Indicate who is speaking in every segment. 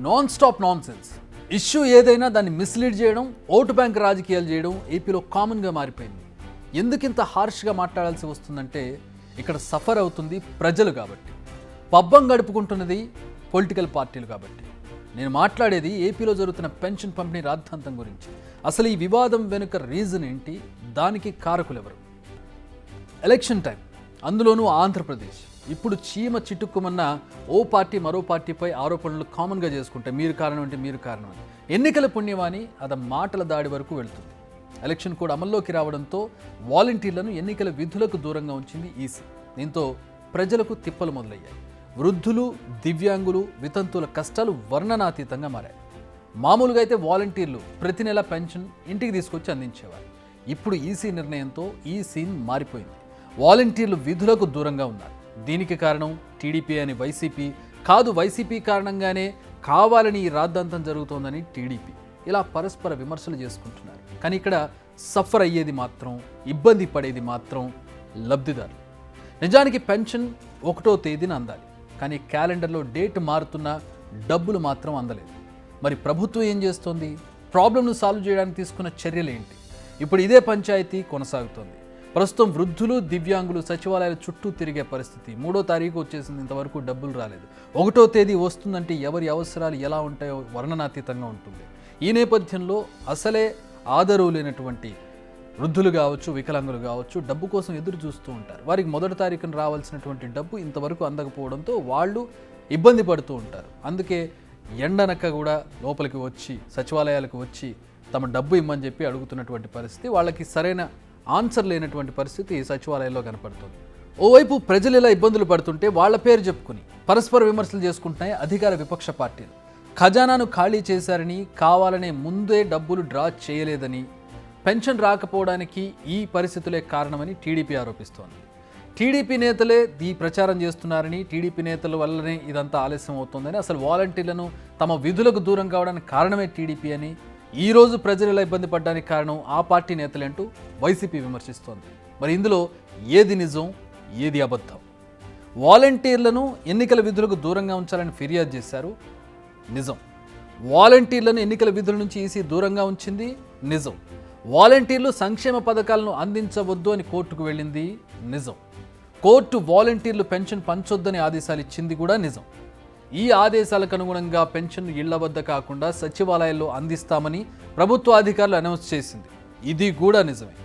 Speaker 1: Non stop non sense. Issue ఏదైనా దాన్ని mislead చేయడం, ఓటు బ్యాంక్ రాజకీయాలు చేయడం ఏపీలో కామన్గా మారిపోయింది. ఎందుకింత హార్ష్గా మాట్లాడాల్సి వస్తుందంటే ఇక్కడ సఫర్ అవుతుంది ప్రజలు కాబట్టి, పబ్బం గడుపుకుంటున్నది పొలిటికల్ పార్టీలు కాబట్టి. నేను మాట్లాడేది ఏపీలో జరుగుతున్న పెన్షన్ పంపిణీ రాద్ధాంతం గురించి. అసలు ఈ వివాదం వెనుక రీజన్ ఏంటి, దానికి కారకులెవరు? ఎలక్షన్ టైం, అందులోనూ ఆంధ్రప్రదేశ్. ఇప్పుడు చీమ చిట్టుక్కుమన్న ఓ పార్టీ మరో పార్టీపై ఆరోపణలు కామన్గా చేసుకుంటే మీరు కారణం అంటే మీరు కారణం అని. ఎన్నికల పుణ్యమాని అది మాటల దాడి వరకు వెళుతుంది. ఎలక్షన్ కోడ్ అమల్లోకి రావడంతో వాలంటీర్లను ఎన్నికల విధులకు దూరంగా ఉంచింది ఈసీ. దీంతో ప్రజలకు తిప్పలు మొదలయ్యాయి. వృద్ధులు, దివ్యాంగులు, వితంతువుల కష్టాలు వర్ణనాతీతంగా మారాయి. మామూలుగా అయితే వాలంటీర్లు ప్రతి నెల పెన్షన్ ఇంటికి తీసుకొచ్చి అందించేవారు. ఇప్పుడు ఈసీ నిర్ణయంతో ఈ సీన్ మారిపోయింది. వాలంటీర్లు విధులకు దూరంగా ఉన్నారు. దీనికి కారణం టీడీపీ అని వైసీపీ, కాదు వైసీపీ కారణంగానే కావాలని ఈ రాద్ధాంతం జరుగుతోందని టీడీపీ. ఇలా పరస్పర విమర్శలు చేసుకుంటున్నారు. కానీ ఇక్కడ సఫర్ అయ్యేది మాత్రం, ఇబ్బంది పడేది మాత్రం లబ్ధిదారులు. నిజానికి పెన్షన్ 1వ తేదీన అందాలి, కానీ క్యాలెండర్లో డేట్ మారుతున్న డబ్బులు మాత్రం అందలేదు. మరి ప్రభుత్వం ఏం చేస్తోంది? ప్రాబ్లంను సాల్వ్ చేయడానికి తీసుకున్న చర్యలు ఏంటి? ఇప్పుడు ఇదే పంచాయతీ కొనసాగుతోంది. ప్రస్తుతం వృద్ధులు, దివ్యాంగులు సచివాలయాల చుట్టూ తిరిగే పరిస్థితి. 3వ తారీఖు వచ్చేసింది, ఇంతవరకు డబ్బులు రాలేదు. 1వ తేదీ వస్తుందంటే ఎవరి అవసరాలు ఎలా ఉంటాయో వర్ణనాతీతంగా ఉంటుంది. ఈ నేపథ్యంలో అసలే ఆదరవు లేనటువంటి వృద్ధులు కావచ్చు, వికలాంగులు కావచ్చు, డబ్బు కోసం ఎదురు చూస్తూ ఉంటారు. వారికి 1వ తారీఖున రావాల్సినటువంటి డబ్బు ఇంతవరకు అందకపోవడంతో వాళ్ళు ఇబ్బంది పడుతూ ఉంటారు. అందుకే ఎండనక్క కూడా లోపలికి వచ్చి, సచివాలయాలకు వచ్చి తమ డబ్బు ఇమ్మని చెప్పి అడుగుతున్నటువంటి పరిస్థితి. వాళ్ళకి సరైన ఆన్సర్ లేనటువంటి పరిస్థితి సచివాలయంలో కనపడుతుంది. ఓవైపు ప్రజలు ఇలా ఇబ్బందులు పడుతుంటే వాళ్ళ పేరు చెప్పుకుని పరస్పర విమర్శలు చేసుకుంటున్నాయి అధికార విపక్ష పార్టీలు. ఖజానాను ఖాళీ చేశారని, కావాలనే ముందే డబ్బులు డ్రా చేయలేదని, పెన్షన్ రాకపోవడానికి ఈ పరిస్థితులే కారణమని టీడీపీ ఆరోపిస్తోంది. టీడీపీ నేతలే ఈ ప్రచారం చేస్తున్నారని, టీడీపీ నేతల వల్లనే ఇదంతా ఆలస్యం అవుతోందని, అసలు వాలంటీర్లను తమ విధులకు దూరం కావడానికి కారణమే టీడీపీ అని, ఈ రోజు ప్రజలు ఇలా ఇబ్బంది పడడానికి కారణం ఆ పార్టీ నేతలంటూ వైసీపీ విమర్శిస్తోంది. మరి ఇందులో ఏది నిజం, ఏది అబద్ధం? వాలంటీర్లను ఎన్నికల విధులకు దూరంగా ఉంచాలని ఫిర్యాదు చేశారు, నిజం. వాలంటీర్లను ఎన్నికల విధుల నుంచి ఈసీ దూరంగా ఉంచింది, నిజం. వాలంటీర్లు సంక్షేమ పథకాలను అందించవద్దు అని కోర్టుకు వెళ్ళింది, నిజం. కోర్టు వాలంటీర్లు పెన్షన్ పంచొద్దని ఆదేశాలు ఇచ్చింది కూడా నిజం. ఈ ఆదేశాలకు అనుగుణంగా పెన్షన్ ఇళ్ల వద్ద కాకుండా సచివాలయాల్లో అందిస్తామని ప్రభుత్వ అధికారులు అనౌన్స్ చేసింది, ఇది కూడా నిజమే.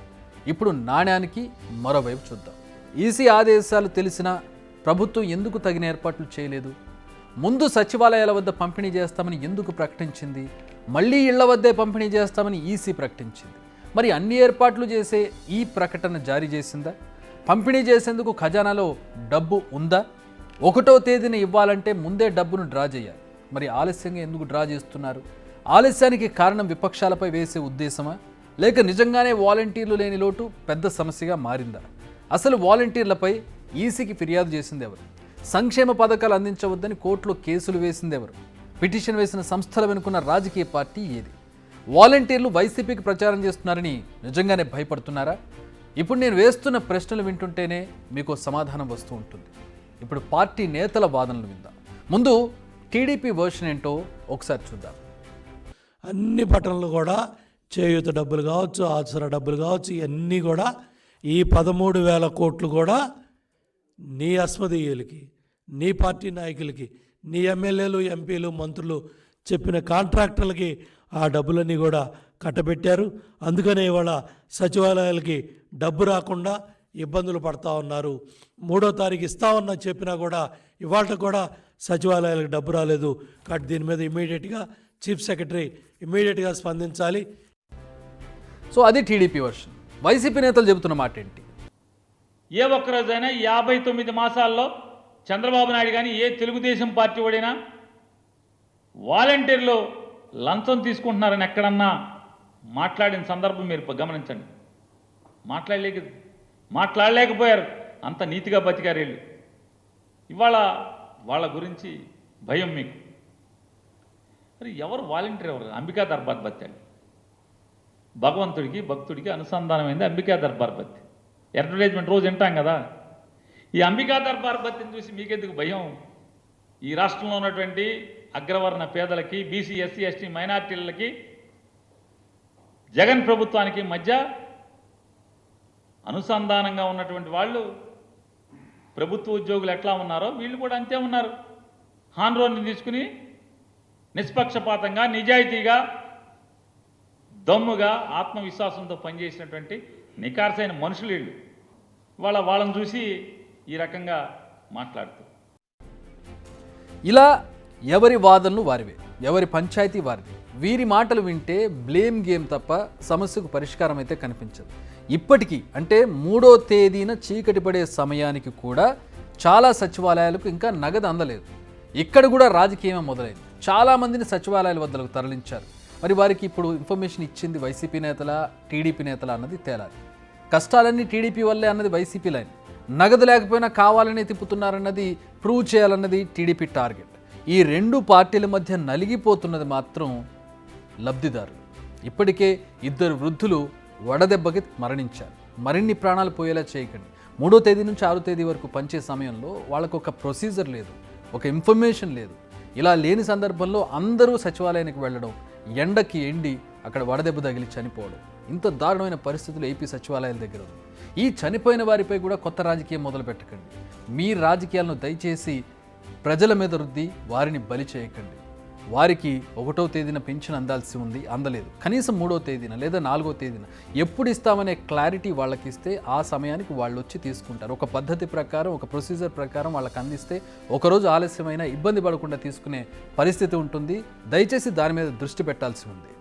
Speaker 1: ఇప్పుడు నాణ్యానికి మరోవైపు చూద్దాం. ఈసీ ఆదేశాలు తెలిసినా ప్రభుత్వం ఎందుకు తగిన ఏర్పాట్లు చేయలేదు? ముందు సచివాలయాల వద్ద పంపిణీ చేస్తామని ఎందుకు ప్రకటించింది? మళ్ళీ ఇళ్ల వద్దే పంపిణీ చేస్తామని ఈసీ ప్రకటించింది. మరి అన్ని ఏర్పాట్లు చేసే ఈ ప్రకటన జారీ చేసిందా? పంపిణీ చేసేందుకు ఖజానాలో డబ్బు ఉందా? 1వ తేదీన ఇవ్వాలంటే ముందే డబ్బును డ్రా చేయాలి. మరి ఆలస్యంగా ఎందుకు డ్రా చేస్తున్నారు? ఆలస్యానికి కారణం విపక్షాలపై వేసే ఉద్దేశమా, లేక నిజంగానే వాలంటీర్లు లేని లోటు పెద్ద సమస్యగా మారిందా? అసలు వాలంటీర్లపై ఈసీకి ఫిర్యాదు చేసింది ఎవరు? సంక్షేమ పథకాలు అందించవద్దని కోర్టులో కేసులు వేసింది ఎవరు? పిటిషన్ వేసిన సంస్థల వెనుకున్న రాజకీయ పార్టీ ఏది? వాలంటీర్లు వైసీపీకి ప్రచారం చేస్తున్నారని నిజంగానే భయపడుతున్నారా? ఇప్పుడు నేను వేస్తున్న ప్రశ్నలు వింటుంటేనే మీకు సమాధానం వస్తూ ఉంటుంది. ఇప్పుడు పార్టీ నేతల వాదనలు విందాం. ముందు టీడీపీ వర్షన్ ఏంటో ఒకసారి చూద్దాం.
Speaker 2: అన్ని బటన్లు కూడా చేయూత డబ్బులు కావచ్చు, ఆసరా డబ్బులు కావచ్చు, ఇవన్నీ కూడా ఈ 13,000 కోట్లు కూడా నీ అస్మదీయులకి, నీ పార్టీ నాయకులకి, నీ ఎమ్మెల్యేలు, ఎంపీలు, మంత్రులు చెప్పిన కాంట్రాక్టర్లకి ఆ డబ్బులన్నీ కూడా కట్టబెట్టారు. అందుకనే ఇవాళ సచివాలయాలకి డబ్బు రాకుండా ఇబ్బందులు పడతా ఉన్నారు. 3వ తారీఖు ఇస్తామన్నా చెప్పినా కూడా ఇవాళ కూడా సచివాలయాలకు డబ్బు రాలేదు. కాబట్టి దీని మీద ఇమీడియట్గా చీఫ్ సెక్రటరీ ఇమీడియట్గా స్పందించాలి.
Speaker 1: సో అది టీడీపీ వర్షన్. వైసీపీ నేతలు చెబుతున్న మాట ఏంటి?
Speaker 3: ఏ ఒక్కరోజైనా 59 మాసాల్లో చంద్రబాబు నాయుడు కానీ ఏ తెలుగుదేశం పార్టీ వాడైనా వాలంటీర్లు లంచం తీసుకుంటున్నారని ఎక్కడన్నా మాట్లాడిన సందర్భం మీరు గమనించండి. మాట్లాడలేకపోయారు. అంత నీతిగా బతికారు వీళ్ళు. ఇవాళ వాళ్ళ గురించి భయం మీకు. మరి ఎవరు వాలంటీర్ ఎవరు? అంబికా దర్బార్ బత్తాడు. భగవంతుడికి భక్తుడికి అనుసంధానమైంది అంబికా దర్బార్ బత్తి. అడ్వర్టైజ్మెంట్ రోజు వింటాం కదా. ఈ అంబికా దర్బార్ బత్తిని చూసి మీకెందుకు భయం? ఈ రాష్ట్రంలో ఉన్నటువంటి అగ్రవర్ణ పేదలకి, బీసీ, ఎస్సీ, ఎస్టీ, మైనార్టీలకి, జగన్ ప్రభుత్వానికి మధ్య అనుసంధానంగా ఉన్నటువంటి వాళ్ళు ప్రభుత్వ ఉద్యోగులు ఎట్లా ఉన్నారో వీళ్ళు కూడా అంతే ఉన్నారు. హాన్రోని తీసుకుని నిష్పక్షపాతంగా, నిజాయితీగా, దమ్ముగా, ఆత్మవిశ్వాసంతో పనిచేసినటువంటి నికార్సైన మనుషులు వీళ్ళు. వాళ్ళని చూసి ఈ రకంగా మాట్లాడుతూ
Speaker 1: ఇలా ఎవరి వాదనలు వారివే, ఎవరి పంచాయతీ వారిది. వీరి మాటలు వింటే బ్లేమ్ గేమ్ తప్ప సమస్యకు పరిష్కారం అయితే కనిపించదు. ఇప్పటికీ అంటే 3వ తేదీన చీకటి పడే సమయానికి కూడా చాలా సచివాలయాలకు ఇంకా నగదు అందలేదు. ఇక్కడ కూడా రాజకీయమే మొదలైంది. చాలామందిని సచివాలయాల వద్దకు తరలించారు. మరి వారికి ఇప్పుడు ఇన్ఫర్మేషన్ ఇచ్చింది వైసీపీ నేతల, టీడీపీ నేతల అన్నది తేలాలి. కష్టాలన్నీ టీడీపీ వల్లే అన్నది వైసీపీ లైన్. నగదు లేకపోయినా కావాలని తిప్పుతున్నారన్నది ప్రూవ్ చేయాలన్నది టీడీపీ టార్గెట్. ఈ రెండు పార్టీల మధ్య నలిగిపోతున్నది మాత్రం లబ్ధిదారులు. ఇప్పటికే 2 వృద్ధులు వడదెబ్బకి మరణించారు. మరిన్ని ప్రాణాలు పోయేలా చేయకండి. 3వ తేదీ నుంచి 6వ తేదీ వరకు పంచే సమయంలో వాళ్ళకు ఒక ప్రొసీజర్ లేదు, ఒక ఇన్ఫర్మేషన్ లేదు. ఇలా లేని సందర్భంలో అందరూ సచివాలయానికి వెళ్ళడం, ఎండకి ఎండి అక్కడ వడదెబ్బ తగిలి చనిపోవడం, ఇంత దారుణమైన పరిస్థితులు ఏపీ సచివాలయాల దగ్గర ఉంది. ఈ చనిపోయిన వారిపై కూడా కొత్త రాజకీయం మొదలు పెట్టకండి. మీ రాజకీయాలను దయచేసి ప్రజల మీద రుద్ది వారిని బలి చేయకండి. వారికి 1వ తేదీన పెన్షన్ అందాల్సి ఉంది, అందలేదు. కనీసం 3వ తేదీన లేదా 4వ తేదీన ఎప్పుడు ఇస్తామనే క్లారిటీ వాళ్ళకి ఇస్తే ఆ సమయానికి వాళ్ళు వచ్చి తీసుకుంటారు. ఒక పద్ధతి ప్రకారం, ఒక ప్రొసీజర్ ప్రకారం వాళ్ళకి అందిస్తే ఒకరోజు ఆలస్యమైన ఇబ్బంది పడకుండా తీసుకునే పరిస్థితి ఉంటుంది. దయచేసి దాని మీద దృష్టి పెట్టాల్సి ఉంది.